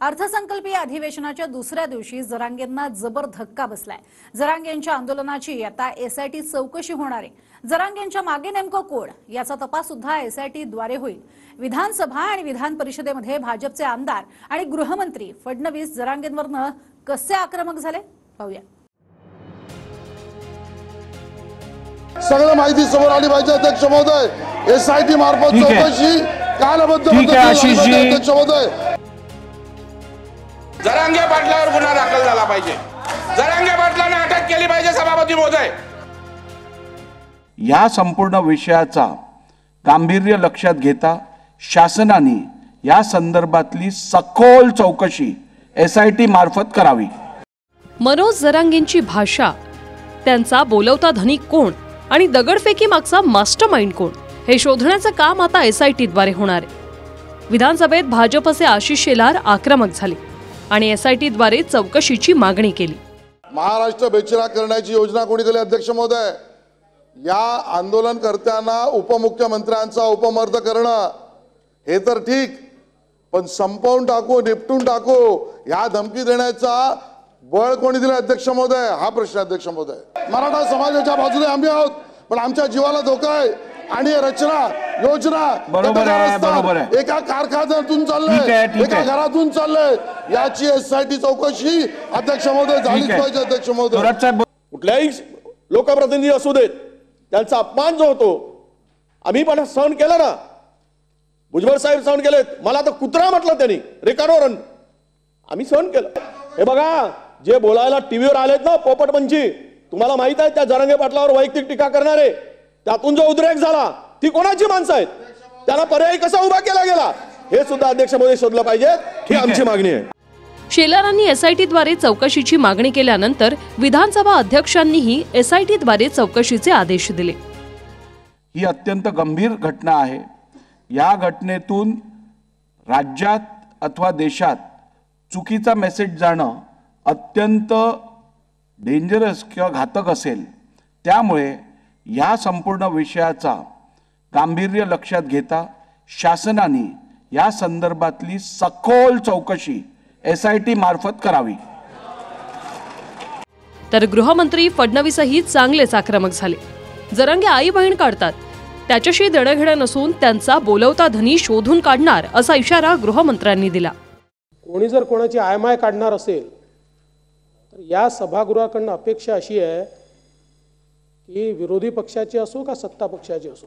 अर्थसंकल्पीय अधिवेशनाच्या दुसऱ्या दिवशी जरांगेंना जबर धक्का बसलाय। जरांगेंच्या आंदोलनाची आता एसआयटी चौकशी होणार आहे। जरांगेंच्या मागे नेमकं कोण याचा तपास सुद्धा एसआयटी द्वारे होईल। विधानसभा आणि विधान परिषदेमध्ये भाजपचे आमदार आणि गृहमंत्री फडणवीस जरांगेंवरनं कसे आक्रमक झाले पाहूया। सगळं माहिती समोर आली पाहिजे अध्यक्ष महोदय। एसआयटी मार्फत चौकशी कालबद्ध अध्यक्ष महोदय। जरांगे पाटलावर गुन्हा दाखल झाला पाहिजे। जरांगे पाटलांना अटक केली पाहिजे सभापती महोदय। या संपूर्ण विषयाचा गांभीर्य लक्षात घेता शासनाने या संदर्भातली सखोल चौकशी एसआयटी मार्फत करावी। मनोज जरांगेंची भाषा, त्यांचा बोलवता धनी कोण आणि दगडफेकी मागचा मास्टरमाइंड कोण हे शोधण्याचं काम आता एसआयटी द्वारे होणार आहे। विधानसभेत भाजपचे आशिष शेलार आक्रमक झाले आणि एसआयटी द्वारे चौकशीची मागणी केली। महाराष्ट्र बेचिराख करण्याची योजना कोणी केली अध्यक्ष महोदय? या आंदोलनकर्त्यांना उपमुख्यमंत्र्यांचा उपमर्द करणं हे तर ठीक, पण संपवून टाकू, निपटून टाकू या धमकी देण्याचा बळ कोणी दिलं अध्यक्ष महोदय? हा प्रश्न अध्यक्ष महोदय। मराठा समाजाच्या बाजूने आम्ही आहोत, पण आमच्या जीवाला धोका आहे आणि रचना योजना बरोबर आहे। एका कारखान्यातून चाललंय, एका घरातून चाललंय, याची एसआयटी चौकशी अध्यक्ष महोदय झालीच पाहिजे अध्यक्ष महोदय। कुठल्याही लोकप्रतिनिधी असू देत, त्यांचा अपमान जो होतो आम्ही पण सहन केला ना। भुजबळ साहेब सहन केलेत, मला तर कुत्रा म्हटलं त्यांनी रेकॉर्डवर, आम्ही सहन केलं। हे बघा, जे बोलायला टीव्हीवर आलेत ना पोपटपंची, तुम्हाला माहित आहे त्या जरांगे पाटलावर वैयक्तिक टीका करणारे, त्यातून जो उद्रेक झाला ती कोणाची माणसं आहेत, त्याला पर्याय कसा उभा केला गेला हे सुद्धा अध्यक्ष महोदय शोधलं पाहिजे, ही आमची मागणी आहे। शेलारांनी एसआयटी द्वारे चौकशीची मागणी केल्यानंतर विधानसभा अध्यक्षांनीही एसआयटी द्वारे चौकशीचे आदेश दिले। ही अत्यंत गंभीर घटना आहे। या घटनेतून राज्यात अथवा देशात चुकीचा मेसेज जाणं अत्यंत डेंजरस किंवा घातक असेल। त्यामुळे या संपूर्ण विषयाचा गांभीर्य लक्षात घेता शासनाने या संदर्भातली सखोल चौकशी एसआयटी मार्फत करावी। तर गृहमंत्री फडणवीसही चांगलेच आक्रमक झाले। जरांगे आई बहीण काढतात, त्याच्याशी देणंघेणं नसून त्यांचा बोलवता धनी शोधून काढणार असा इशारा गृहमंत्र्यांनी दिला। कोणी जर कोणाची आयमाय काढणार असेल तर या सभागृहाकडून अपेक्षा अशी आहे की विरोधी पक्षाची असो का सत्ता पक्षाची असो,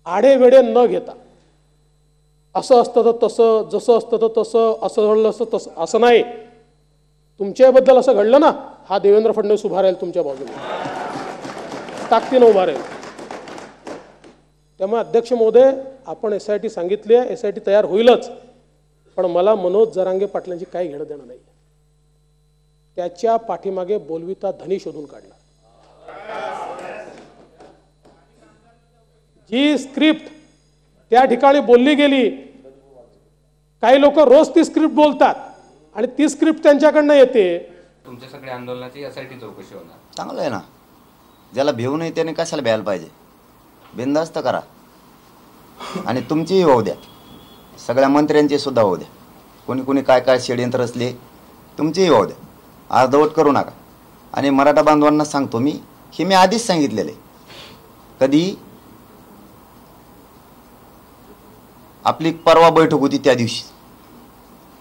आडेवेडे न घेता असं असतं तर तसं, जसं असतं तर तसं, असं घडलं असतं तसं, असं नाही। तुमच्याबद्दल असं घडलं ना, हा देवेंद्र फडणवीस उभा राहील तुमच्या बाजूने, ताकदीनं उभा राहील। त्यामुळे अध्यक्ष महोदय, आपण एसआयटी सांगितली आहे, एसआयटी तयार होईलच, पण मला मनोज जरांगे पाटलांची काही घेणं देणं नाही। त्याच्या पाठीमागे बोलविता धनी शोधून काढणार। जी स्क्रिप्ट त्या ठिकाणी बोलली गेली, काही लोक रोज ती स्क्रिप्ट बोलतात आणि ती स्क्रिप्ट त्यांच्याकडनं येते। तुमच्या सगळ्या आंदोलनाची एसआयटी चौकशी होणार, चांगलं आहे ना। ज्याला भेऊ नाही त्याने कशाला भ्यायला पाहिजे, बिनधास्त करा। आणि तुमचीही होऊ द्या, सगळ्या मंत्र्यांची सुद्धा होऊ द्या, कोणी कोणी काय काय षडयंत्र असले तुमचीही होऊ द्या, अर्धवट करू नका। आणि मराठा बांधवांना सांगतो मी आधीच सांगितलेलं आहे, कधी आपली परवा बैठक होती त्या दिवशी,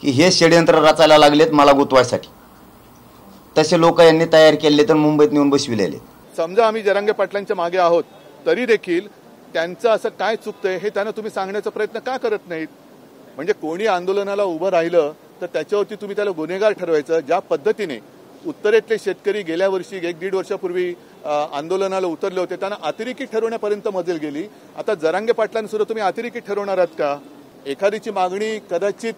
की हे षडयंत्र रचायला लागलेत मला गुतवायसाठी, तसे लोक यांनी तयार केले तर मुंबईत नेऊन बसविलेले। समजा आम्ही जरांगे पाटलांच्या मागे आहोत, तरी देखील त्यांचं असं काय चुकतंय हे त्यांना तुम्ही सांगण्याचा प्रयत्न का करत नाहीत? म्हणजे कोणी आंदोलनाला उभं राहिलं तर त्याच्यावरती तुम्ही त्याला गुन्हेगार ठरवायचं। ज्या पद्धतीने उत्तरेतले शेतकरी गेल्या वर्षी 1-1.5 वर्षापूर्वी आंदोलनाला उतरले होते, त्यांना अतिरेकी ठरवण्यापर्यंत मजल गेली। आता जरांगे पाटलांना सुद्धा तुम्ही अतिरेकी ठरवणार आहात का? एखादीची मागणी कदाचित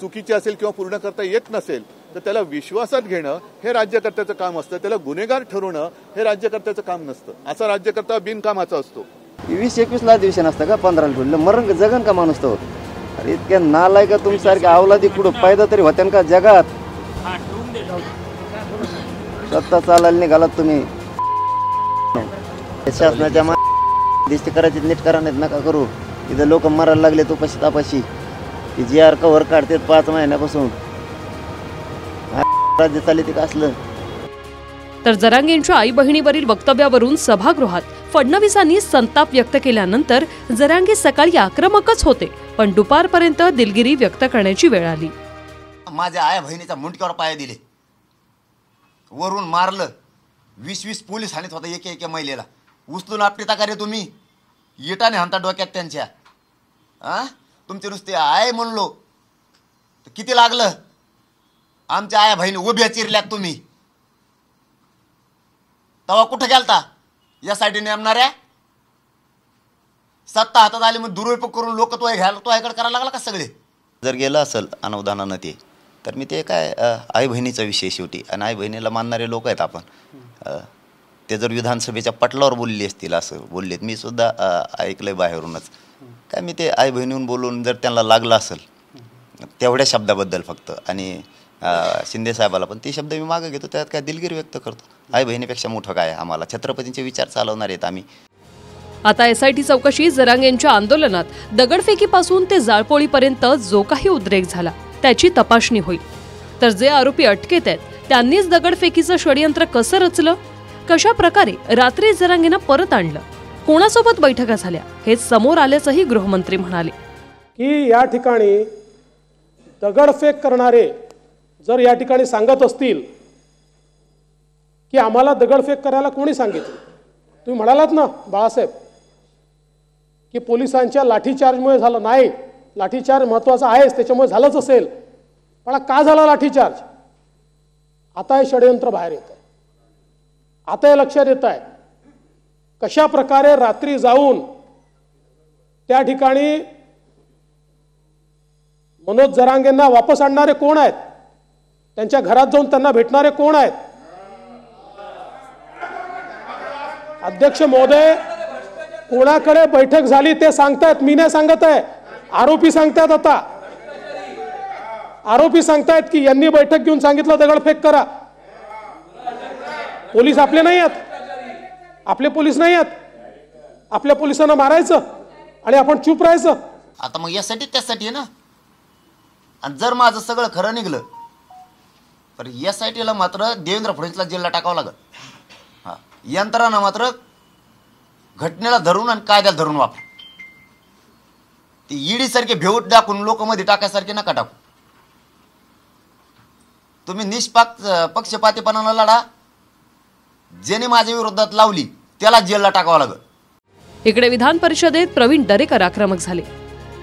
चुकीची असेल किंवा पूर्ण करता येत नसेल तर त्याला विश्वासात घेणं हे राज्यकर्त्याचं काम असतं, त्याला गुन्हेगार ठरवणं हे राज्यकर्त्याचं काम नसतं। असा राज्यकर्ता बिनकामाचा असतो। 20-21 ला अधिवेशन असतं का? 15 ठेवलं मरण जगन का माणूस तो? अरे इतक्या नालाय का तुमच्यासारख्या अवलादी कुठं फायदा तरी होत्या का जगात? सत्ता चालायला निघालात तुम्ही, शासनाच्या दिष्टी करायची नीट करा, नाहीत नका करू। इथं लोक मरायला लागले तो तापाशी। की जी आर कव्हर काढतात 5 महिन्यापासून राज्य चालले ते कसलं. तर जरांगेंच्या आई बहिणीवरील वक्तव्यावरून सभागृहात फडणवीसांनी संताप व्यक्त केल्यानंतर जरांगे सकाळी आक्रमकच होते, पण दुपारपर्यंत दिलगिरी व्यक्त करण्याची वेळ आली. माझ्या आया बहिणीचा मुंडक्यावर पाय दिले, वरून मारलं, 20 पोलीस हाणत होता एक महिलेला. उचलून आपली तकारे तुम्ही इटाने हाणता डोक्यात त्यांच्या. तुमचे नुसते आय म्हणलो तर किती लागलं. आमच्या आया बहिणी उभ्या चिरल्यात तुम्ही. तवा कुठं गेलता यासाठी नेमणाऱ्या. सत्ता हातात आली मग दुरुपयोग करून लोक तो ह्याकडे करायला लागला का सगळे. जर गेलं असेल अनुदानानं ते तर मी ते काय आई बहिणीचा विषय शेवटी, आणि आई बहिणीला मानणारे लोक आहेत आपण. ते जर विधानसभेच्या पटलावर बोलले असतील असं बोललेत, मी सुद्धा ऐकलंय बाहेरूनच. काय मी ते आई बहिणीहून बोलून जर त्यांना लागलं असेल तेवढ्या शब्दाबद्दल फक्त, आणि शिंदे साहेबाला पण ते शब्द मी मागे घेतो, त्यात काय दिलगिरी व्यक्त करतो. आई बहिणीपेक्षा मोठं काय आम्हाला, छत्रपतींचे विचार चालवणार आहेत आम्ही. आता एसआयटी चौकशी जरांगेंच्या आंदोलनात दगडफेकीपासून ते जाळपोळीपर्यंत जो काही उद्रेक झाला त्याची तपासणी होईल. तर जे आरोपी अटकेत आहेत त्यांनीच दगडफेकीचं षडयंत्र कसं रचलं, कशा प्रकारे रात्री जरांगेंना परत आणलं, कोणासोबत बैठका झाल्या हे समोर आल्याचंही गृहमंत्री म्हणाले. की या ठिकाणी दगडफेक करणारे जर या ठिकाणी सांगत असतील की आम्हाला दगडफेक करायला कोणी सांगितलं. तुम्ही म्हणालात ना बाळासाहेब की पोलिसांच्या लाठीचार्जमुळे झालं. नाही, लाठीचार्ज महत्त्वाचा आहेच, त्याच्यामुळे झालंच असेल, पण का झाला लाठीचार्ज. आता हे षडयंत्र बाहेर येत आहे. आता हे लक्षात येत आहे कशा प्रकारे रात्री जाऊन त्या ठिकाणी मनोज जरांगेंना वापस आणणारे कोण आहेत, त्यांच्या घरात जाऊन त्यांना भेटणारे कोण आहेत. अध्यक्ष महोदय, कोणाकडे बैठक झाली ते सांगतायत, मी नाही सांगत आहे. आरोपी सांगतायत. आता आरोपी सांगतायत की यांनी बैठक घेऊन सांगितलं दगडफेक करा. पोलीस आपले नाही आहेत, आपले पोलीस नाही आहेत. आपल्या पोलिसांना मारायचं आणि आपण चूप राहायचं. आता मग यासाठी त्यासाठी आहे ना. आणि जर माझं सगळं खरं निघलं तर यासाठीला मात्र देवेंद्र फडणवीसला जेलला टाकावं लागेल. हां, यंत्रणा मात्र घटनेला धरून आणि कायद्याला धरून वापर. ती ईडी सारखे भेऊट दाखवून लोक मध्ये टाकायसारखे नका टाकू. तुम्ही पक्षपातीपणाला लढा. ज्याने माझ्या विरोधात लावली त्याला जेलला टाकावं लागेल. इकडे विधान परिषदेत प्रवीण दरेकर आक्रमक झाले.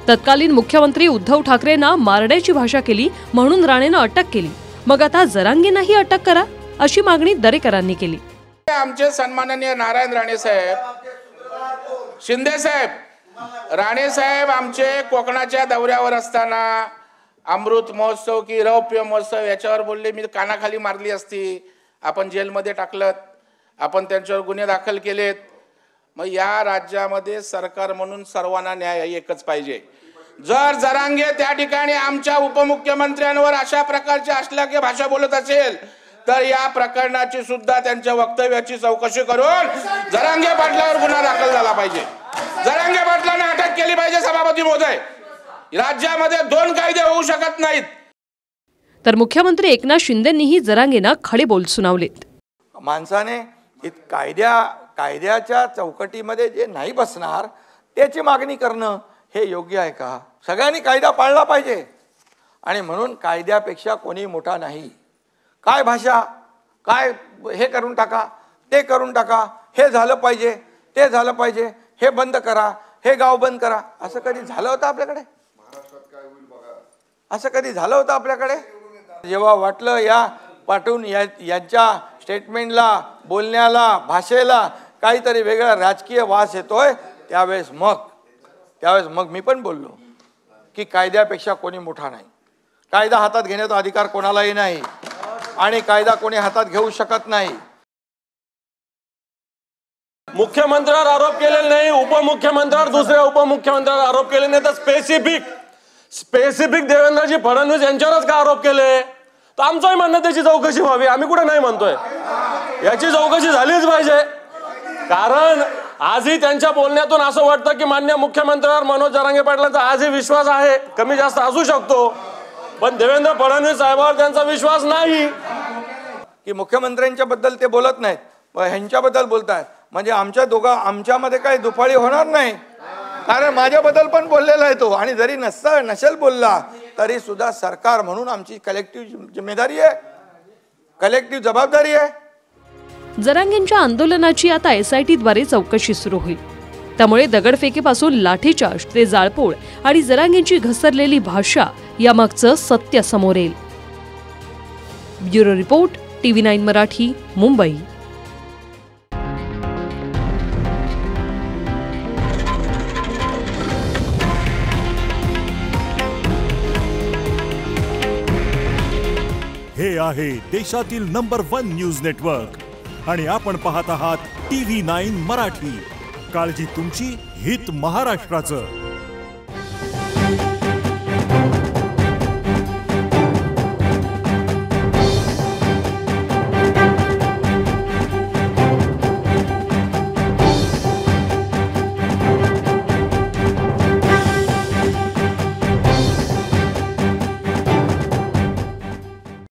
तत्कालीन मुख्यमंत्री उद्धव ठाकरेंना मारण्याची भाषा केली म्हणून राणेनं अटक केली. मग आता जरांगेंनाही अटक करा अशी मागणी दरेकरांनी केली. आमचे सन्माननीय नारायण राणे साहेब, शिंदे साहेब, राणे साहेब आमचे कोकणाच्या दौऱ्यावर असताना अमृत महोत्सव की रौप्य महोत्सव याच्यावर बोलले. मी कानाखाली मारली असती. आपण जेलमध्ये टाकलं, आपण त्यांच्यावर गुन्हे दाखल केलेत. मग या राज्यामध्ये सरकार म्हणून सर्वांना न्याय एकच पाहिजे. जर जरांगे त्या ठिकाणी आमच्या उपमुख्यमंत्र्यांवर अशा प्रकारची अश्लील भाषा बोलत असेल तर या प्रकरणाची सुद्धा त्यांच्या वक्तव्याची चौकशी करून जरांगे पाटलावर गुन्हा दाखल झाला पाहिजे. जरांगे पाटलांना अटक केली पाहिजे. सभापती महोदय, राज्यामध्ये 2 कायदे होऊ शकत नाहीत. तर मुख्यमंत्री एकनाथ शिंदेंनीही जरांगेंना खडे बोल सुनावलेत. माणसाने कायद्याच्या चौकटीमध्ये जे नाही बसणार त्याची मागणी करणं हे योग्य आहे का. सगळ्यांनी कायदा पाळला पाहिजे आणि म्हणून कायद्यापेक्षा कोणी मोठा नाही. काय भाषा, काय हे करून टाका, ते करून टाका, हे झालं पाहिजे, ते झालं पाहिजे, हे बंद करा, हे गाव बंद करा, असं कधी झालं होतं आपल्याकडे. असं कधी झालं होतं आपल्याकडे. जेव्हा वाटलं या पाठवून यांच्या स्टेटमेंटला, बोलण्याला, भाषेला काहीतरी वेगळा राजकीय वास येतोय, त्यावेळेस मग मी पण बोललो की कायद्यापेक्षा कोणी मोठा नाही. कायदा हातात घेण्याचा अधिकार कोणालाही नाही आणि कायदा कोणी हातात घेऊ शकत नाही. मुख्यमंत्र्यावर आरोप केलेले नाही, उपमुख्यमंत्र्यावर, दुसऱ्या उपमुख्यमंत्र्यावर आरोप केले नाही, तर स्पेसिफिक देवेंद्रजी फडणवीस यांच्यावरच का आरोप केले. तर आमचंही म्हणणं त्याची चौकशी व्हावी. आम्ही कुठे नाही म्हणतोय, याची चौकशी झालीच पाहिजे. कारण आजही त्यांच्या बोलण्यातून असं वाटतं की माननीय मुख्यमंत्र्यावर मनोज जरांगे पाटलांचा आजही विश्वास आहे, कमी जास्त असू शकतो, पण देवेंद्र फडणवीस साहेबांवर त्यांचा विश्वास नाही. की मुख्यमंत्र्यांच्या बद्दल ते बोलत नाहीत, पण ह्यांच्याबद्दल बोलतायत. म्हणजे आमच्यामध्ये काही दुफाळी होणार नाही, कारण माझ्याबद्दल पण बोललेला आहे तो. आणि जरी नसेल बोलला तरी सुद्धा सरकार म्हणून आमची कलेक्टिव्ह जिम्मेदारी आहे, कलेक्टिव्ह जबाबदारी आहे. जरांगेंच्या आंदोलनाची आता SIT द्वारे चौकशी सुरू होईल. त्यामुळे दगडफेकीपासून लाठीचार्ज ते जाळपोळ आणि जरांगेंची घसरलेली भाषा यामागचं सत्य समोर येईल. Bureau report, TV9 Marathi, Mumbai. हे आहे देशातील नंबर 1 न्यूज नेटवर्क आणि आपण पाहत आहात TV9 मराठी. काळजी तुमची, हित महाराष्ट्राचं.